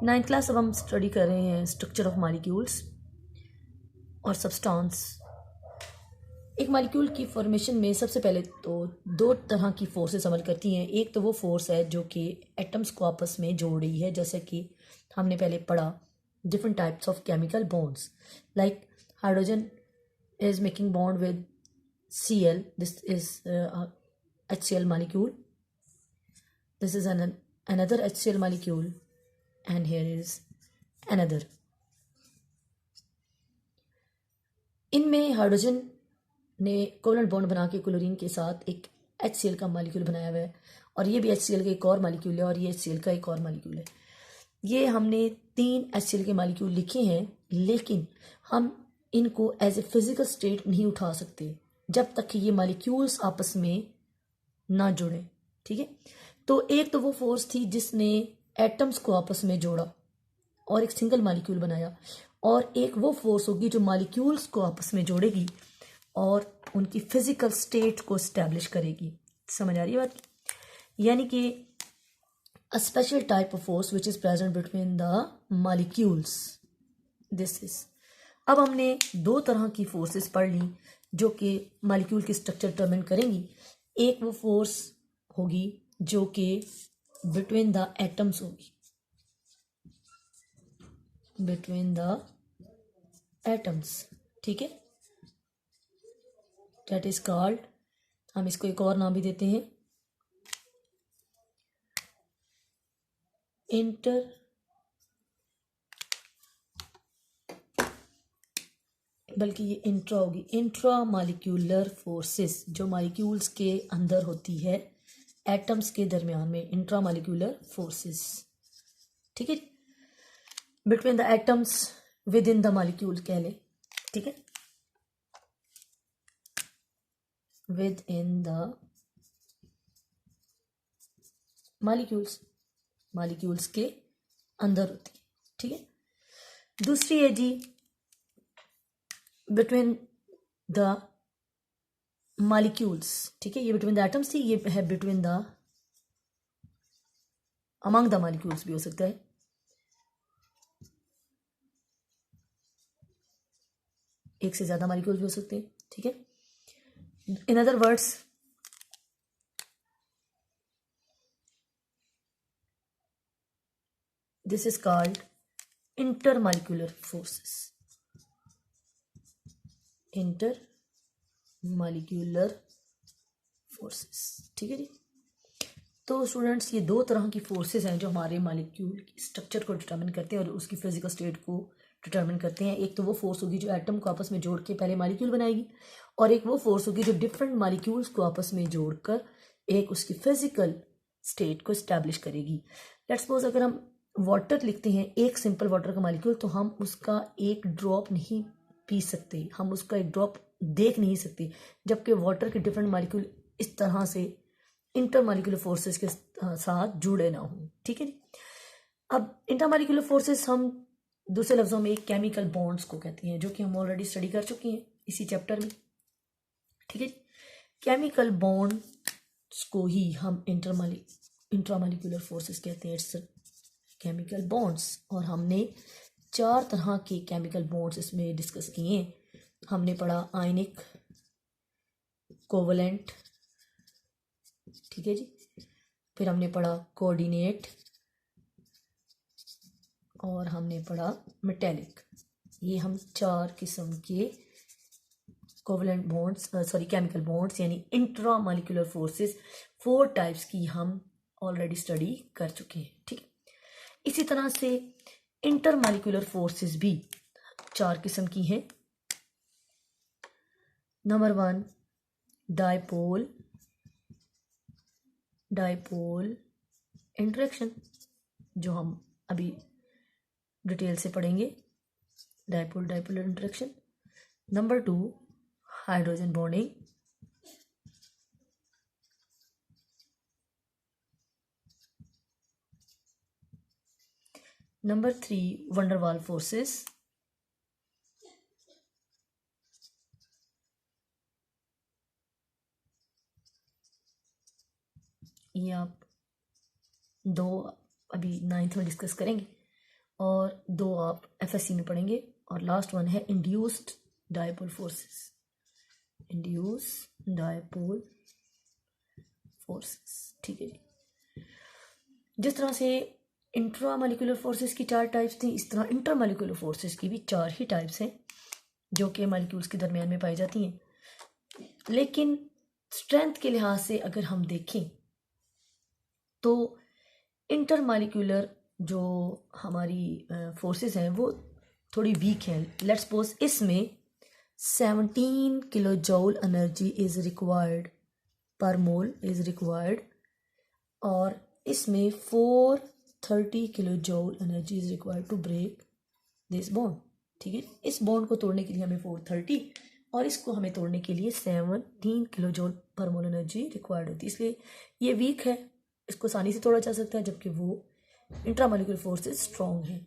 Ninth class अब हम study कर रहे हैं स्ट्रक्चर ऑफ मॉलिक्यूल्स और सब्सटेंस। एक मॉलिक्यूल की फॉर्मेशन में सबसे पहले तो दो तरह की फोर्सेस अमल करती हैं। एक तो वो फोर्स है जो कि एटम्स को आपस में जोड़ रही है, जैसे कि हमने पहले पढ़ा different types of chemical bonds, like hydrogen is making bond with Cl. This is HCl molecule. This is another HCl molecule, and here is another. इनमें हाइड्रोजन ने कोवलेंट बॉन्ड बना के क्लोरीन के साथ एक HCl का मॉलिक्यूल बनाया हुआ है, और ये भी HCl का एक और मॉलिक्यूल है, और ये HCl का एक और मॉलिक्यूल है। ये हमने 3 HCl के मॉलिक्यूल लिखे हैं, लेकिन हम इनको एज ए फिजिकल स्टेट नहीं उठा सकते जब तक कि ये मॉलिक्यूल्स आपस में ना जुड़े। ठीक है, तो एक तो वो फोर्स थी जिसने एटम्स को आपस में जोड़ा और एक सिंगल मॉलिक्यूल बनाया, और एक वो फोर्स होगी जो मॉलिक्यूल्स को आपस में जोड़ेगी और उनकी फिजिकल स्टेट को एस्टैब्लिश करेगी। समझ आ रही है बात? यानी कि a special type of force which is present between the molecules. This is. अब हमने दो तरह की फोर्सेस पढ़ ली जो कि मॉलिक्यूल की स्ट्रक्चर डिटरमिन करेंगी। एक वो फोर्स होगी जो कि बिटवीन द एटम्स होगी, बिटवीन द एटम्स। ठीक है, दैट इज कॉल्ड, हम इसको एक और नाम भी देते हैं, बल्कि ये इंट्रा होगी, इंट्रा मॉलिक्यूलर फोर्सेस, जो मॉलिक्यूल्स के अंदर होती है एटम्स के दरमियान में, इंट्रा मॉलिक्यूलर फोर्सेस। ठीक है, between the atoms, with in the molecule कह ले। ठीक है, with in the molecules, molecules के अंदर होती है। ठीक है, दूसरी है जी बिटवीन द मॉलिक्यूल्स। ठीक है, ये बिटवीन द एटम्स थी, ये है between the, among the molecules भी हो सकता है। एक से ज्यादा मॉलिक्यूल्स भी हो सकते हैं। ठीक है, in other words this is called intermolecular forces, intermolecular forces. ठीक है जी, तो स्टूडेंट्स ये दो तरह की फोर्सेस हैं जो हमारे मॉलिक्यूल की स्ट्रक्चर को डिटरमिन करते हैं और उसकी फिजिकल स्टेट को डिटरमिन करते हैं। एक तो वो फोर्स होगी जो एटम को आपस में जोड़ के पहले मॉलिक्यूल बनाएगी, और एक वो फोर्स होगी जो डिफरेंट मॉलिक्यूल्स को आपस में जोड़कर एक उसकी फिजिकल स्टेट को इस्टेब्लिश करेगी। लेट्स सपोज अगर हम वाटर लिखते हैं, एक सिंपल वाटर का मॉलिक्यूल, तो हम उसका एक ड्रॉप नहीं पी सकते, हम उसका एक ड्रॉप देख नहीं सकते, जबकि वाटर के डिफरेंट मॉलिक्यूल इस तरह से इंटरमॉलिक्यूलर फोर्सेस के साथ जुड़े ना हों। ठीक है जी, अब इंटरमॉलिक्यूलर फोर्सेस हम दूसरे लफ्जों में केमिकल बॉन्ड्स को कहते हैं, जो कि हम ऑलरेडी स्टडी कर चुके हैं इसी चैप्टर में। ठीक है जी, केमिकल बॉन्ड्स को ही हम इंट्रामॉलिक्यूलर फोर्सेस कहते हैं, इट्स केमिकल बॉन्ड्स। और हमने 4 तरह के केमिकल बॉन्ड्स इसमें डिस्कस किए हैं। हमने पढ़ा आयनिक, कोवलेंट, ठीक है जी, फिर हमने पढ़ा कोऑर्डिनेट, और हमने पढ़ा मेटेलिक। ये हम 4 किस्म के covalent bonds, sorry chemical bonds यानी इंट्रामॉलिक्यूलर फोर्सेस, 4 टाइप्स की हम ऑलरेडी स्टडी कर चुके हैं। ठीक है, इसी तरह से इंटरमॉलिक्यूलर फोर्सेस भी 4 किस्म की हैं। नंबर 1 डायपोल, डायपोल इंटरेक्शन, जो हम अभी डिटेल से पढ़ेंगे, dipole dipole interaction. Number 2 hydrogen bonding, number 3 van der Waals forces, ये आप 2 अभी 9th में डिस्कस करेंगे। और 2 आप FSC में पढ़ेंगे। और लास्ट वन है induced dipole forces, induce dipole forces. ठीक है जी। जिस तरह से इंट्रा मालिकुलर फोर्सेस की 4 टाइप्स थी, इस तरह इंटर मालिकुलर फोर्सेस की भी 4 ही टाइप्स हैं जो कि मालिक्यूल्स के दरमियान में पाई जाती हैं। लेकिन स्ट्रेंथ के लिहाज से अगर हम देखें तो इंटर मालिकुलर जो हमारी फोर्सेस हैं वो थोड़ी वीक हैं। लेट्स सपोज इसमें 17 kilo joule energy is required per mole is required, और इसमें 430 kilo joule energy is required to break this bond. ठीक है, इस बॉन्ड को तोड़ने के लिए हमें 430 और इसको हमें तोड़ने के लिए 17 किलो जूल पर मोल एनर्जी रिक्वायर्ड होती है। इसलिए ये वीक है, इसको आसानी से तोड़ा जा सकता है, जबकि वो इंट्रामोलिकुलर फोर्सेस स्ट्रॉन्ग है।